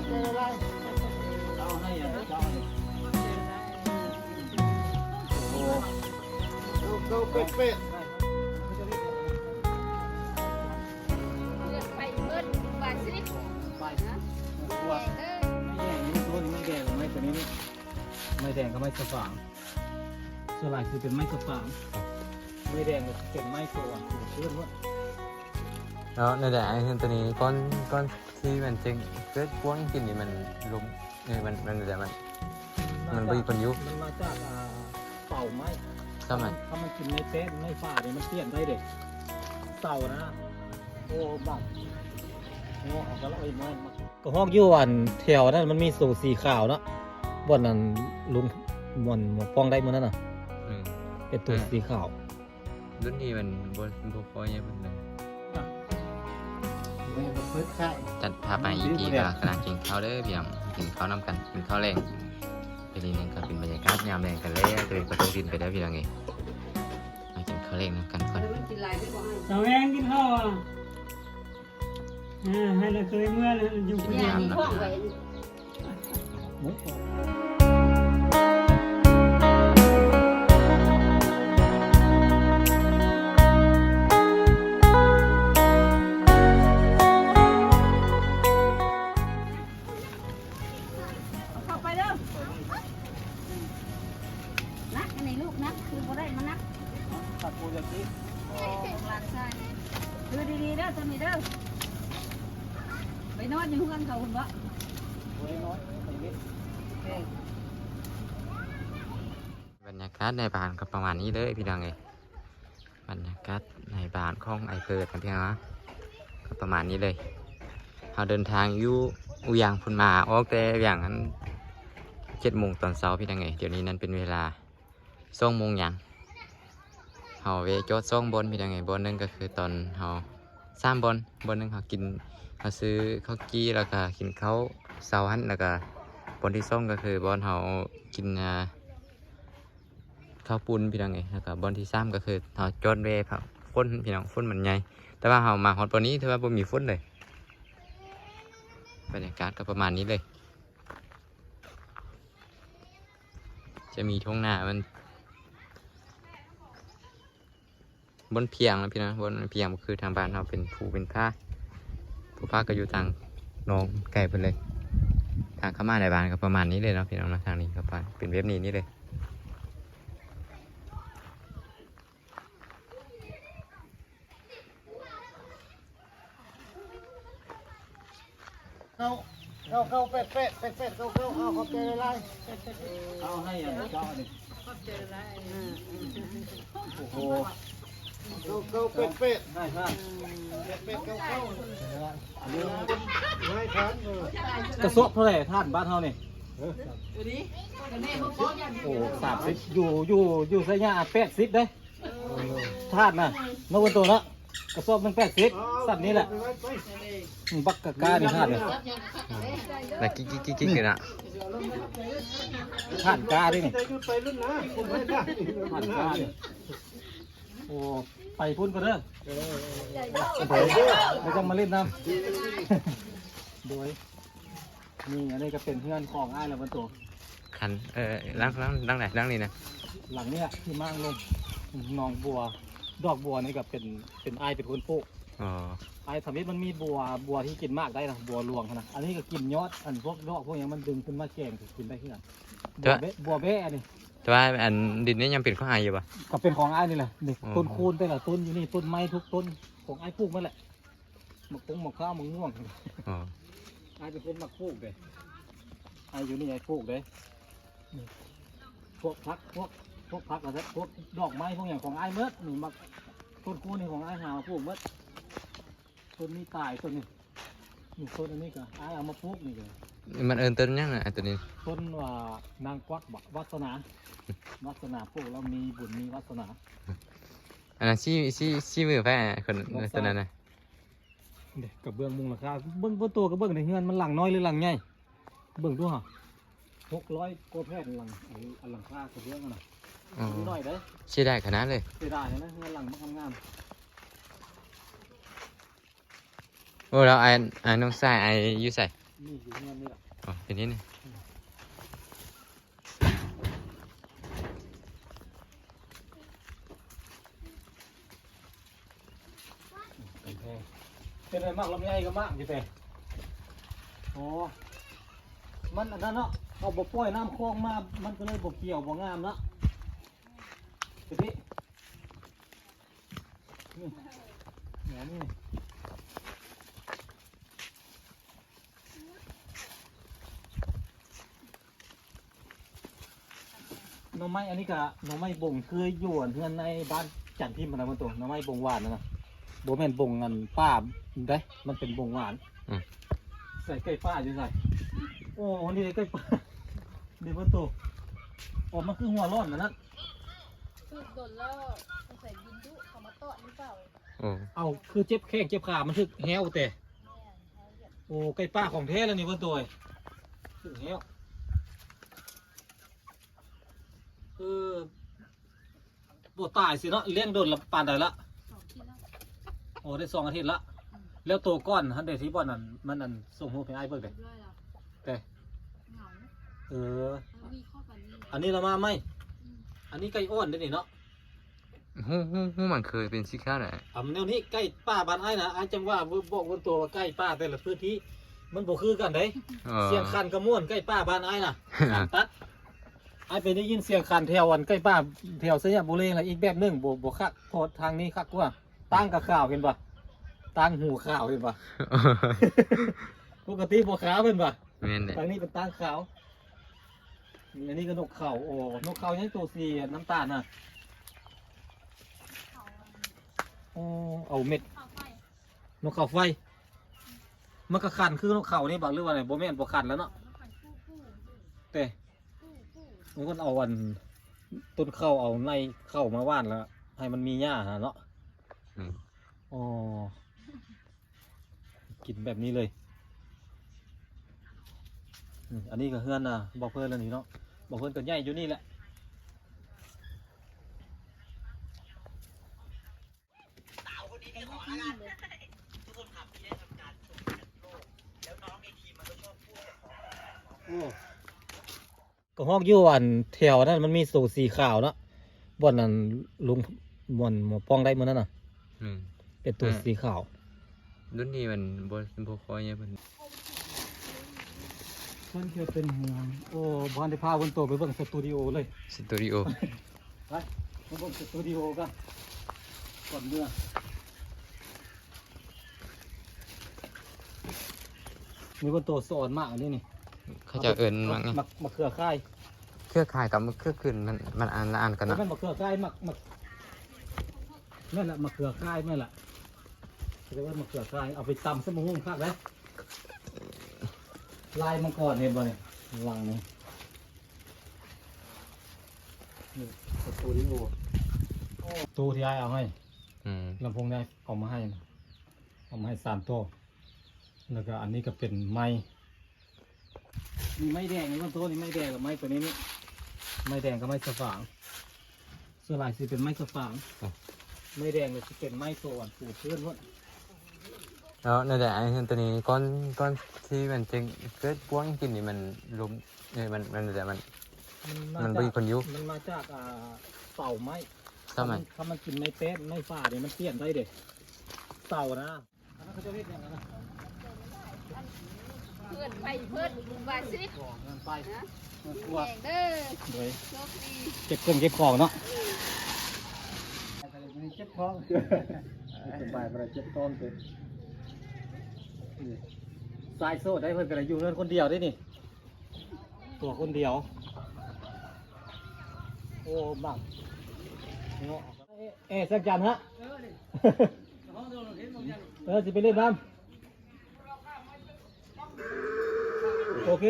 เจออะไรเอาให้อ่ะเจ้าโอ้เก้าเป็ดเป็ดไปเบิดบาทสิไปนะตัวไม่แดงนี่ตัวนี้ไม่แดงไม่ตัวนี้นี่ไม่แดงก็ไม่สว่างส่วนหลายคือเป็นไม้สว่างไม่แดงก็เป็นไม้สว่างเชื่อว่าแล้วในแต่ไอ้ตัวนี้ก้อนที่มันจึงเกิดพวงกินนี่มันลุมนี่มันแต่มันมีคนยุบมันมาจากเต่าไม้ใช่ไหมถ้ามันกินในเต้นในฝ่าเนี่ยมันเปลี่ยนได้เด็กเต่านะโอ้บักงอออกก็แล้วไอ้ไม้ก็ห้องยู่อันแถวนั้นมันมีสูสีขาวเนาะบนนั้นลุงบนป้องได้เมื่อนั้นน่ะเป็นตัวสีขาวรุ่นนี้มันบนคอยยังมันเลยจัดพาไปอีกทีก็ขนาดกินข้าวเด้อเพียงกินข้าวนำกันกินข้าวแรงเป็นอีกนึงก็เป็นบรรยากาศยามแรงกันเลยจะเป็นประตูดินไปได้พี่น้องเองมากินข้าวแรงนำกันก่อนสาวแองกินข้าวอ่ะให้เราเคยเมื่ออยู่คนเดียวดูดีๆเด้อทำนี่เด้อไปนอนอยู่ห้องเขาคุณวะบรรยากาศในบ้านก็ประมาณนี้เลยพี่น้องเองบรรยากาศในบ้านของไอเปิดนะพี่น้องนะก็ประมาณนี้เลยเราเดินทางอยู่อุยางพุ่นมาออกแต่อย่างนั้น7 โมงตอนเช้าพี่น้องเองเดี๋ยวนี้นั้นเป็นเวลา2 โมงอย่างเขาเวจอด2 บนพี่น้องเองบนนึงก็คือตอนเขา3 บนนึงเขากินเขาซื้อข้าวกี้แล้วก็กินข้าวเสาหันแล้วก็บนที่2ก็คือบนเขากินข้าวปุ้นพี่น้องเองแล้วก็บนที่3ก็คือเขาจอดเวครับฝนพี่น้องฝนมันใหญ่แต่ว่าเขามาฮอดบนนี้ถือว่าบ่มีฝนเลยบรรยากาศก็ประมาณนี้เลยจะมีทุ่งนามันบนเพียงนะพี่นะบนเพียงคือทางบ้านเราเป็นผู้ผ้าก็อยู่ทางน้องไก่ไปเลยทางเข้ามาในบ้านก็ประมาณนี้เลยเนาะพี่น้องนะทางนี้เข้าไปเป็นเว็บนี้นี่เลยเข้าเป็ดเข้าเอาเจออะไรเอาให้อ่ะเจ้านี่เจออะไรโอ้โหเข้าเป็ดใช่เป็ดเข้าไม่ทันกระซบเท่าไหร่ท่านบ้านเท่านี่โอ้30อยู่ใส่ยา80ได้ท่านน่ะนกตัวละกระซบมัน80สัตว์นี้แหละบักกะกาดิท่านเนี่ยแล้วกิ๊กเลยนะท่านกาดินี่ท่านกาดิโอ้ไปพุ่นก็เด้อไม่ต้องมาเล่นน้ำโดยนี่อันนี้ก็เป็นเพื่อนของอ้ายแล้วบรรทุกคันล้างไหนล้างนี่นะหลังนี้ที่มั่งลงหนองบัวดอกบัวนี่ก็เป็นอ้ายเป็นคนปลูกไอ้สมิธมันมีบัวที่กินมากได้นะบัวหลวงนะอันนี้ก็กินยอดอันพวกดอกพวกอย่างมันดึงขึ้นมาแกงกินได้ที่ไหนบัวเบ้อันนี้แต่ว่าอันดินนี้ยังเป็นข้อหายอยู่ปะก็เป็นของไอ้นี่แหละต้นคูนแต่ละต้นอยู่นี่ต้นไม้ทุกต้นของไอ้ปลูกนั่นแหละหมกข้าวหมกง่วงไอ้เป็นคนมักปลูกเลยไอ้อยู่นี่ไอ้ปลูกเลยพวกพักอะไรพวกดอกไม้พวกอย่างของไอ้เมื่อหนูมักต้นคูนนี่ของไอ้หาปลูกเมื่อต้นนี้ตายต้นนี้นี่ต้นอันนี้ก็ไอ้เอามาปลูกนี่เลยมันต้นยังไงตัวนี้ต้นว่านางควักวัฒนาปลูกแล้วมีบุญมีวัฒนาอันนั้นชี้มือแพ้คนตัวนั้นนะเด็กกับเบื้องมุงราคาเบื้องตัวกับเบื้องในเฮือนมันหลังน้อยหรือหลังใหญ่เบื้องตัว600กว่าแผ่นหลังคากับเบื้องน่ะน้อยเด้อชี้ได้ขนาดเลยชี้ได้นะเฮือนหลังมันงามโอ้แล้วไอ้น้องชายไอ้ยูใส่ย นี่อยู่เงี้ยนี่แหละ อ๋อเป็นนี่นี่ เป็นแพงเป็นอะไรมากลำไยก็มากอยู่แต่โอ้มันอันนั้นเนาะเอาบ่ปล่อยน้ำคลองมามันก็เลยบ่เกี่ยวบ่งามเนาะทีนี้นี่แหนนี่หน่อไม้อันนี้ก็หน่อไม้บ่งคืออยู่อันเพื่อนในบ้านจันทิมมันนะมันตัวหน่อไม้บ่งหวานนะบ่แม่นบ่งอันป้าได้มันเป็นบ่งหวานใส่ไก่ป้าอยู่ใส่โอ้นี่ไก่ป้าเดี๋ยวมันตัวโอ้มันคือหัวร้อนนะนั่น คือโดนแล้วใส่บินดุเขามาต้อนหรือเปล่า โอ้ เอาคือเจ็บแข้งเจ็บขามันคือแห้วแต่ แม่เขาเหยียบ โอ้ไก่ป้าของแท้แล้วนี่มันตัวคือแห้วปวดตายสิเนาะเลี้ยงโดนละปานใดละ 2 กิโล โอ้ได้2 อาทิตย์ละแล้วตัวก้อนฮันเดที่บ่อนนั่นมันนั่นส่งหัวไปไอ้เบิกเลย เรียบร้อยแล้ว แต่ เหงา เออ มันมีข้อกันนี่ อันนี้เรามาไหมอันนี้ไก่อ้อนเด้นี่เนาะ หูมันเคยเป็นสีขาวน่ะ แนวนี้ไก่ป้าบ้านไอ้นะไอ้จังว่าบอกบนตัวว่าไก่ป้าแต่ละพื้นที่มันบ่คือกันเด้ เสียงคันกระม่วนไก่ป้าบ้านไอ้น่ะตัดไอ้ไปได้ยินเสียงคันแถววันไก่ป้าแถวสยามบุรีอะไรอีกแบบหนึงบ่คักโพดทางนี้คักกว่าตั้งกับข่าวเห็นปะตั้งหูข่าวเห็นปะ ปกติบ่ขาวเป็นปะ แม่นเลย ทางนี้เป็นตั้งขาวอันนี้ก็นกเขาโอ้นกเขายังตัวสีน้ำตาลน่ะ เขา โอ้เอาเม็ด เข้าไป นกเขาไฟมันก็คันคือนกเขานี่บอกหรือว่าไงบ่แม่นบ่คันแล้วเนาะ มันเป็นผู้ แต่มันก็เอาวันต้นข้าวเอาในเข้ามาว่านแล้ว ให้มันมีหญ้าหาเนาะ อืม อ๋อกินแบบนี้เลยอันนี้ก็เฮือนนะบอกเพื่อนแล้วนี่เนาะบอกเพื่อนก็ใหญ่อยู่นี่แหละโอ้ก็ห้องอยู่อันแถวนั้นมันมีสูตรสีขาวเนาะบ่อนนั้นลุงบ่อนหมอป้องได้มื้อนั้นน่ะ อืม เป็นตัวสีขาว รุ่นนี้มันบ่ค่อยเนี่ยมัน มันจะเป็นห่วงโอ้บ้านได้พาวันโตไปเบิ่งสตูดิโอเลย สตูดิโอ ไปมาเบิ่งสตูดิโอกันก่อนเมื่อมีวันโตสอนมากอันนี้นี่ เขาจะเอิ้นว่าไง มะเขือค่าย เครือข่ายกับเครือคืนมันอ่านละอ่านกัน แล้ เนาะ วมะเขือค่ายนั่นแหละมะเขือค่ายนั่นแหละเรียกว่ามะเขือค่ายเอาไปตำสมมุนคักเลยลายมังกรเห็นบ่เนี่ยวางนี่นี่สตูดิโอตู้ที่ไอ้เอาให้ อืม ลำโพงได้เอามาให้นะเอามาให้3 ตัวแล้วก็อันนี้ก็เป็นไม้มีไม้แดงนี่ต้นโตนี่ไม้แดงกับไม้ตัวนี้นี่ไม้แดงกับไม้สฝางส่วนหลายสิเป็นไม้สฝางไม้แดงเลยสิเป็นไม้โซนปลูกเพื่อนวะ แล้วนั่นแหละไอ้ตัวนี้ก้อนที่มันจะเกิดพวงกินนี่มันล้มเนี่ยมันแต่มัน มันมีคนอยู่ มันมาจากเต่าไม้ ทำไม ถ้ามันกินไม้เป๊ะไม้ฝ่าเนี่ยมันเปลี่ยนได้เด็กเต่านะอันนั้นเขาจะเรียกอย่างนั้นนะ เพื่อนไปเพื่อนบาสิ บอกเงินไป นะ เงินตัว แข่งเด้อ โดย โชคดี เก็บเครื่องเก็บของเนาะ เจ็บท้อง สบายไปเจ็บต้นเลยสายโซ่ได้เพิ่นกันอยู่เงินคนเดียวได้นี่ตัวคนเดียวโอ้บังเนาะสักจันฮะจะไปเล่นน้ำโอเค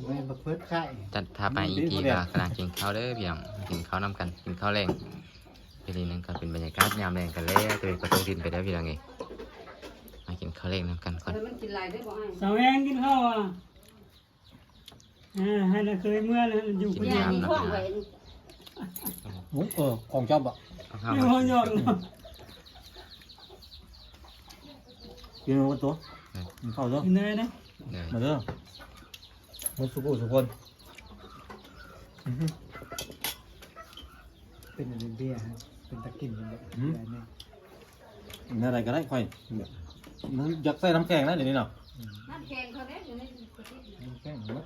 ไม่มาเพิ่มไข่ จัดทาไปอีกทีก็กำลังกินข้าวเด้อพี่น้องกินข้าวนำกันกินข้าวแรงทีนี้นั่นก็เป็นบรรยากาศยามแรงกันแล้วตัวเองก็ต้องดินไปแล้วพี่น้องเองมากินข้าวแรงนำกันก่อน สาวแองกินข้าวอ่ะให้เราเคยเมื่อแล้วอยู่คนเดียว น้ำพี่น้อง ของชอบอ่ะ เอาข้าว อยู่ มา ห้องหยอด กินวันตัว เข้าเด้อ กินได้นะ เลย มาเด้อมาสุกุสุคน เป็นอะไรเบี้ยฮะเป็นตะกินเป็นแบบนี้ อะไรก็ได้ค่อยมันอยากใส่น้ำแข็งนะเดี๋ยวนี้เนาะ น้ำแข็งเขาได้อยู่ในกระติก น้ำแข็งเนาะ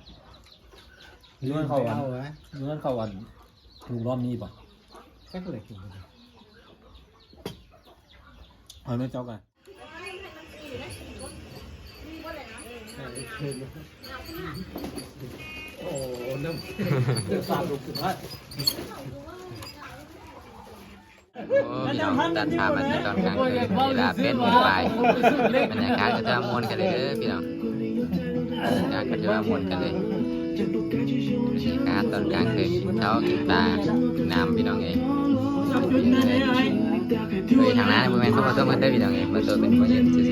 เลื่อนเข้าวันเลื่อนเข้าวันถูกรอบนี้ป่ะ แค่เลยกิน เอาเนื้อเจ้ากันโอ้น้ำสาดลูกขึ้นมา โอ้พี่น้องตัดภาพมาที่ตอนกลางคืนเวลาเป็นมื้อบ่ายบรรยากาศก็จะม่วนกันเลยเด้อพี่น้องบรรยากาศก็จะม่วนกันเลยบรรยากาศตอนกลางคืนกินข้าวกินปลากินน้ำพี่น้องเองเฮ้ยทางนั้นบ่แม่นเขามาตัวมันเด้อพี่น้องเองมาตัวเป็นคนยืนซื่อ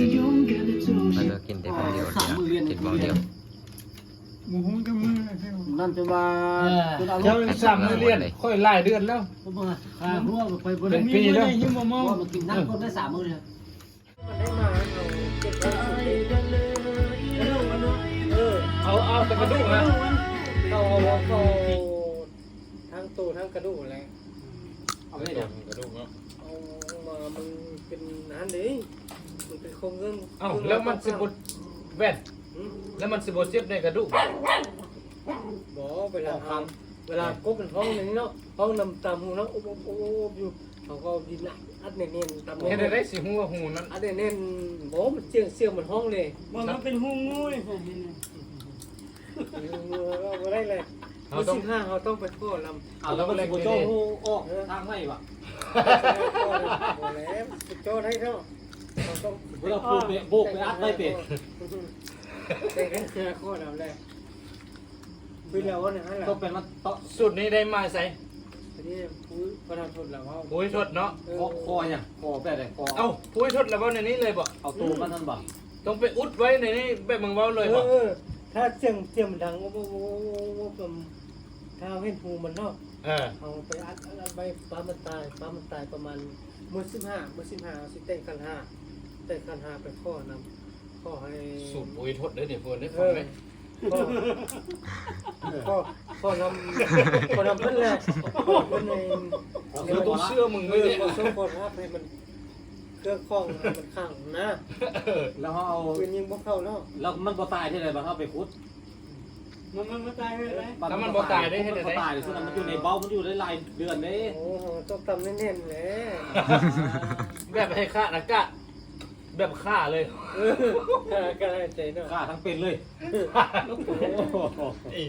ๆมาตัวกินแต่คนเดียวพี่น้องกินบ่เดียว มูหุ้งกับมือ นั่นจะมา เจ้าสามเดือนค่อยหลายเดือนแล้ว หัวไปบนปีแล้วยิ่งมามอง มันกินน้ำคนได้3 มื้อเลย เอาแต่กระดูกนะเขาทั้งตัวทั้งกระดูกอะไร เอาไม่ได้ กระดูกเนาะเอามามันเป็นนั้นดิมันเป็นโครงเงิน เอ้าแล้วมันสิบดแว่นแล้วมันสิบดเจ็บในกระดูก บ่เวลาทำเวลากบเป็นห้องนึงเนาะห้องนำตามหูเนาะโอบอยู่เขาก็ดินอัดเน้นๆตาม เห็นได้สิหัวหูนั้น อัดเน้นๆบ่มันเจียงเสียงมันห้องเลย มันเป็นหูงูเลย บ่ได้เลยเขาต้อง5เขาต้องไปโทษลำ เอาแล้วก็เลยโจ้ออกทางไม่ป่ะ บ่แล้วสุดยอดให้เนาะเขาต้อง เวลาพูดเนี่ยโบกไปอัดไม่เป็ด เป็นกันเสียโคตรเอาเลยคุยแล้วว่าเนี่ยฮะล่ะ ต้องเป็นมันต้อง สุดนี้ได้มาใส่ ทีนี้คุยประธานทดแล้วว่า ปุ้ยทดเนาะ คอเนี่ยคอแบบไหนคอ เอ้าปุ้ยทดแล้วว่าในนี้เลยบ่ เอาตัวมันนั่นป่ะ ต้องไปอุดไว้ในนี้แบบมึงเว้าเลยบ่ ถ้าเสียงมันดังว่าถ้าเห็นหูมันเนาะ เอาไปอัดไปป้ามันตายประมาณมื้อ15เอาสิเต้นกัน5ไปข้อนำข้อให้ สูตรปุ้ยทดได้เดี๋ยวเพิ่นได้ เอ ฟัง อ ไหม ข้อนำเพิ่นเลยเพิ่นใน เราต้องเชื่อมึง เอ ไม่ อ ได้ บ่ส่งคนครับให้มันเครื่องคล้องให้มันขังนะ แล้วเขาเอา ปืนยิงบ่เข้าเนาะ แล้วมันบ่ตายที่ไหนบ้างเขาไปคุด มันมาตายเลย ถ้ามันบ่ตายได้เฮ็ด มัน ได้ บ่ตายซึ่งมันอยู่ในเบ้ามันอยู่ได้หลายเดือนเด้ โอ้โหต้องตำแน่นๆแหละ แบบให้ฆ่าอากาศแบบฆ่าเลย เออก็ได้ใจเนาะ ฆ่าทั้งเป็นเลย อี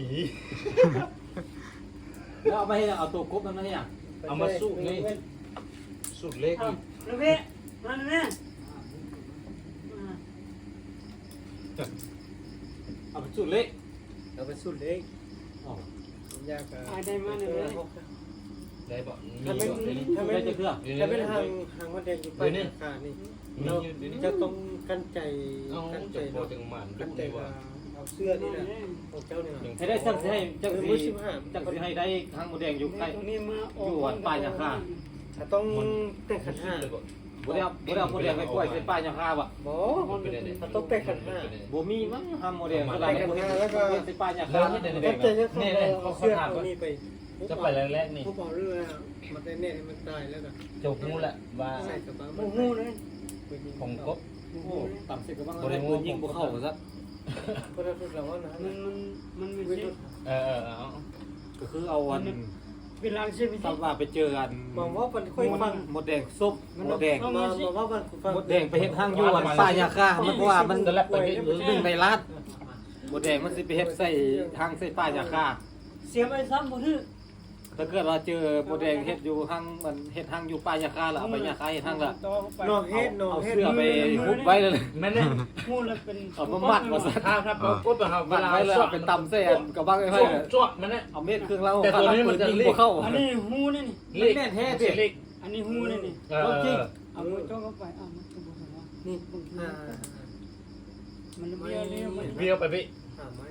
แล้วเอาไปให้เอาตัวกบมันมาให้อ่ะ เอามาสู้นี่สุดเล็ก ลูกพี่มาหน่อย เอาไปสุดเล็ก เอาไปสุดเล็ก อ๋อ อยากอ่ะ ได้มาหน่อย ได้บ่มี ถ้าเป็น บ่ได้นี่ ถ้า ไม่ เป็น ได้จะเครื่อง ถ้าเป็นหางมันแดงอยู่ไปขานี่เราจะต้องกันใจ เอา กันใจ จะพอ เนาะ ถึงหมัน กันใจ ว่า ว่าเอาเสื้อนี่นะของเจ้าเนี่ย ให้ได้สักให้จักสิจักสิให้ได้ทางหมูแดงอยู่ใกล้ ตรงนี้มา อยู่วัดป่ายาค่า ถ้าต้องแต่งขันห้า บ่ได้เอาหมูแดงไปปล่อยใส่ป่ายาค่าบ่ บ่ถ้าต้องแต่งขันห้า บ่มีมั้งห้ามหมูแดงเวลา แต่งขันห้าแล้วก็ ใส่ป่ายาค่า กันใจจะเอาเสื้อตัวนี้ไป จะไปแรกๆนี่ ผู้บอกเรื่องมันได้เน็ตให้มันตายแล้วก็ จบงูแหละว่า ใส่กระเป๋า โอ้โหเลย ของกบ โอ้ต่ำเสร็จก็บ้างบ่ได้ปืนยิงบ่เข้าซะ คนละทุกเราว่านะ มันไม่ วิ ใช่ ธี เอา ก็คือเอาอัน เป็นลางใช่ไหม ตำว่าไปเจออัน มองว่ามันค่อยฟัง หมดแดงซุปหมดแดง มาว่ามันฟัง หมดแดงไปเฮ็ดห้างอยู่อันป่ายาค่ามันเพราะว่ามันดึงในร้านหมดแดงมันสิไปเฮ็ดใส่ห้างใส่ป่ายาค่า เสียไปซ้ำบ่ถือ ถ้าเกิดว่าเจอหมดแดงเฮ็ดอยู่ห้างมันเฮ็ดห้างอยู่ป่ายาค่าแล้วเอาไปยาค่าเฮ็ดห้างละ นอกเฮ็ดนอก เอา เฮ็ด เสื้อไปหุบไว้เลย แม่เนี่ย มูแล้วเป็น เอามามัดมาซะ ถ้าเอากบเอาเว มัด ลา ไว้แล้วเป็นตำเส้นกับบ้างไว้ จวดมันเนี่ย เอาเม็ดเครื่องเล่า แต่ตัวนี้มันจะ ยิง เล็ก บ่เข้า อันนี้หูนี่นี่ เล็ก แน่นแท้ สิ สิ เล็ก อันนี้หูนี่นี่ เอามือจ้องเข้าไปอ้าวมันก็บอกว่า นี่ มันเบี้ยเลยมัน เบี้ยวไปพี่ ไม่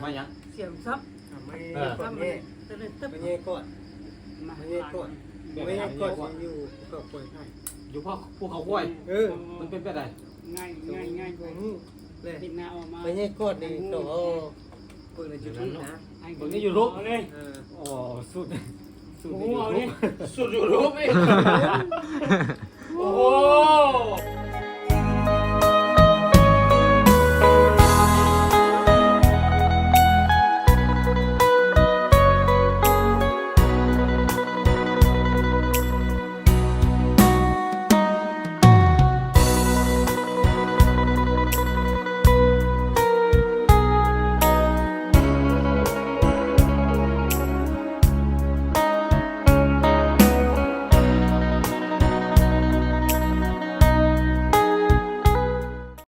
มาหยัง เสียมซับ ไม่ก่อนเนี่ย จะได้ตึ๊บ ไม่เงี้ยก่อน มา ไม่เงี้ยก่อนไม่เงี้ยก่อนอยู่ก็ป่วยไข้ อยู่พ่อภูเขาห้วย เออ มันเป็นไปได้ ง่ายง่ายง่ายกว่า นี่ เลย ปิดหน้าออกมา ไปเนี่ยกดนี่ต้องเอาเปิดในจุดนี้นะ มึงนี่อยู่รูป เลย โอ้สุด โอ้โหเอาเลย สุดอยู่รูปอีก